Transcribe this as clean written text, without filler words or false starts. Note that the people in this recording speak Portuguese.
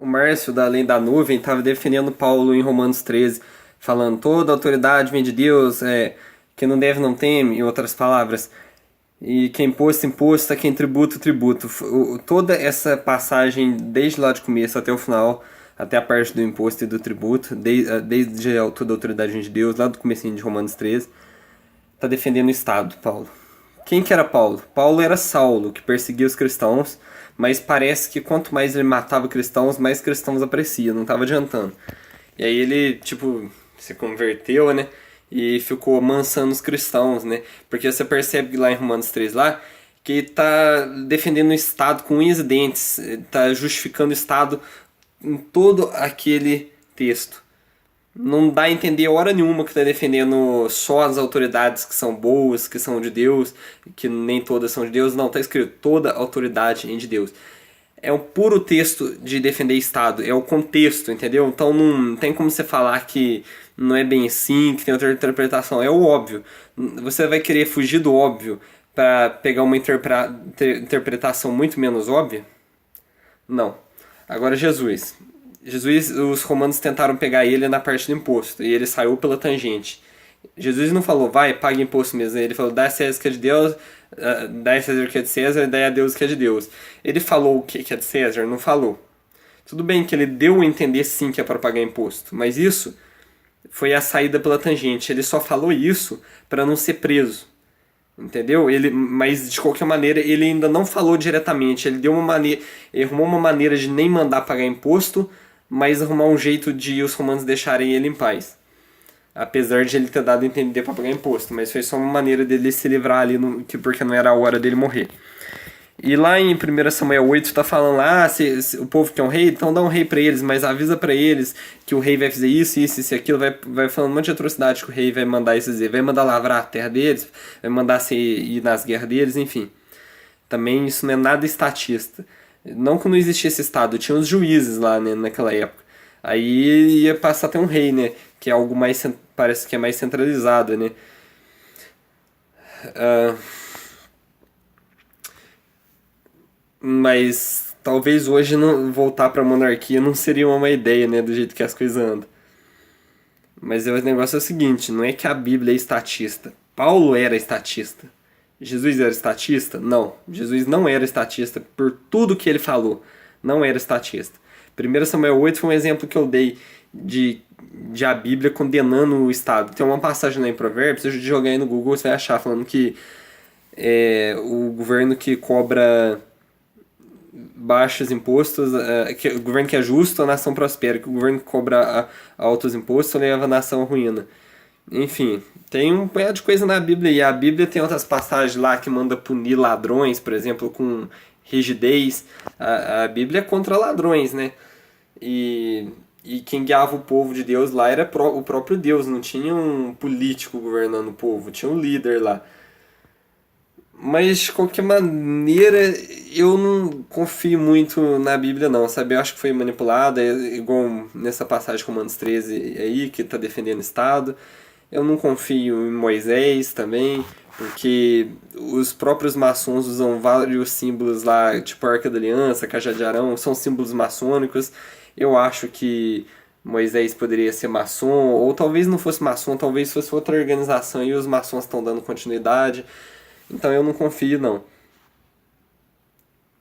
O Márcio, da Além da Nuvem, estava defendendo Paulo em Romanos 13, falando toda autoridade vem de Deus, quem não deve não teme, em outras palavras. E quem imposto, imposto, quem tributo, tributo. Toda essa passagem, desde lá de começo até o final, até a parte do imposto e do tributo, desde toda a autoridade vem de Deus, lá do comecinho de Romanos 13, está defendendo o Estado, Paulo. Quem que era Paulo? Paulo era Saulo, que perseguia os cristãos, mas parece que quanto mais ele matava cristãos, mais cristãos apareciam, não estava adiantando. E aí ele, tipo, se converteu, né? E ficou amansando os cristãos, né? Porque você percebe lá em Romanos 3 lá, que tá defendendo o Estado com unhas e dentes, tá justificando o Estado em todo aquele texto. Não dá a entender hora nenhuma que está defendendo só as autoridades que são boas, que são de Deus, que nem todas são de Deus. Não, está escrito toda autoridade é de Deus. É um puro texto de defender Estado, é o contexto, entendeu? Então não tem como você falar que não é bem assim, que tem outra interpretação. É o óbvio. Você vai querer fugir do óbvio para pegar uma interpretação muito menos óbvia? Não. Agora Jesus. Jesus, os romanos tentaram pegar ele na parte do imposto e ele saiu pela tangente. Jesus não falou, vai, paga imposto mesmo. Ele falou, dá a César o que é de Deus, dá a César o que é de César, dá a Deus o que é de Deus. Ele falou o que é de César? Não falou. Tudo bem que ele deu a entender sim que é para pagar imposto, mas isso foi a saída pela tangente. Ele só falou isso para não ser preso. Entendeu? Mas de qualquer maneira ele ainda não falou diretamente. Ele deu uma maneira, ele arrumou uma maneira de nem mandar pagar imposto, mas arrumar um jeito de os romanos deixarem ele em paz. Apesar de ele ter dado a entender para pagar imposto, mas foi só uma maneira dele se livrar ali, porque não era a hora dele morrer. E lá em 1 Samuel 8 tá falando lá, se o povo quer um rei, então dá um rei para eles, mas avisa para eles que o rei vai fazer isso, isso, isso e aquilo, vai falando um monte de atrocidade que o rei vai mandar eles fazer, vai mandar lavrar a terra deles, vai mandar ir nas guerras deles, enfim. Também isso não é nada estatista. Não que não existisse Estado, tinha os juízes lá, né, naquela época. Aí ia passar a ter um rei, né, que é algo mais, parece que é mais centralizado, né. Uh, Mas talvez hoje não voltar pra monarquia não seria uma má ideia, né? Do jeito que as coisas andam. Mas o negócio é o seguinte, não é que a Bíblia é estatista. Paulo era estatista. Jesus era estatista? Não. Jesus não era estatista por tudo que ele falou. Não era estatista. 1 Samuel 8 foi um exemplo que eu dei de a Bíblia condenando o Estado. Tem uma passagem lá em Provérbios, se você jogar aí no Google você vai achar, falando que o governo que cobra baixos impostos, o governo que é justo, a nação prospera, que o governo que cobra altos impostos leva a nação à ruína. Enfim, tem um punhado de coisa na Bíblia, e a Bíblia tem outras passagens lá que manda punir ladrões, por exemplo, com rigidez. A Bíblia é contra ladrões, né? E quem guiava o povo de Deus lá era o próprio Deus, não tinha um político governando o povo, tinha um líder lá. Mas de qualquer maneira, eu não confio muito na Bíblia não, sabe? Eu acho que foi manipulada, igual nessa passagem de Romanos 13 aí, que está defendendo o Estado. Eu não confio em Moisés também, porque os próprios maçons usam vários símbolos lá, tipo a Arca da Aliança, Cajado de Arão, são símbolos maçônicos. Eu acho que Moisés poderia ser maçom, ou talvez não fosse maçom, talvez fosse outra organização e os maçons estão dando continuidade. Então eu não confio não.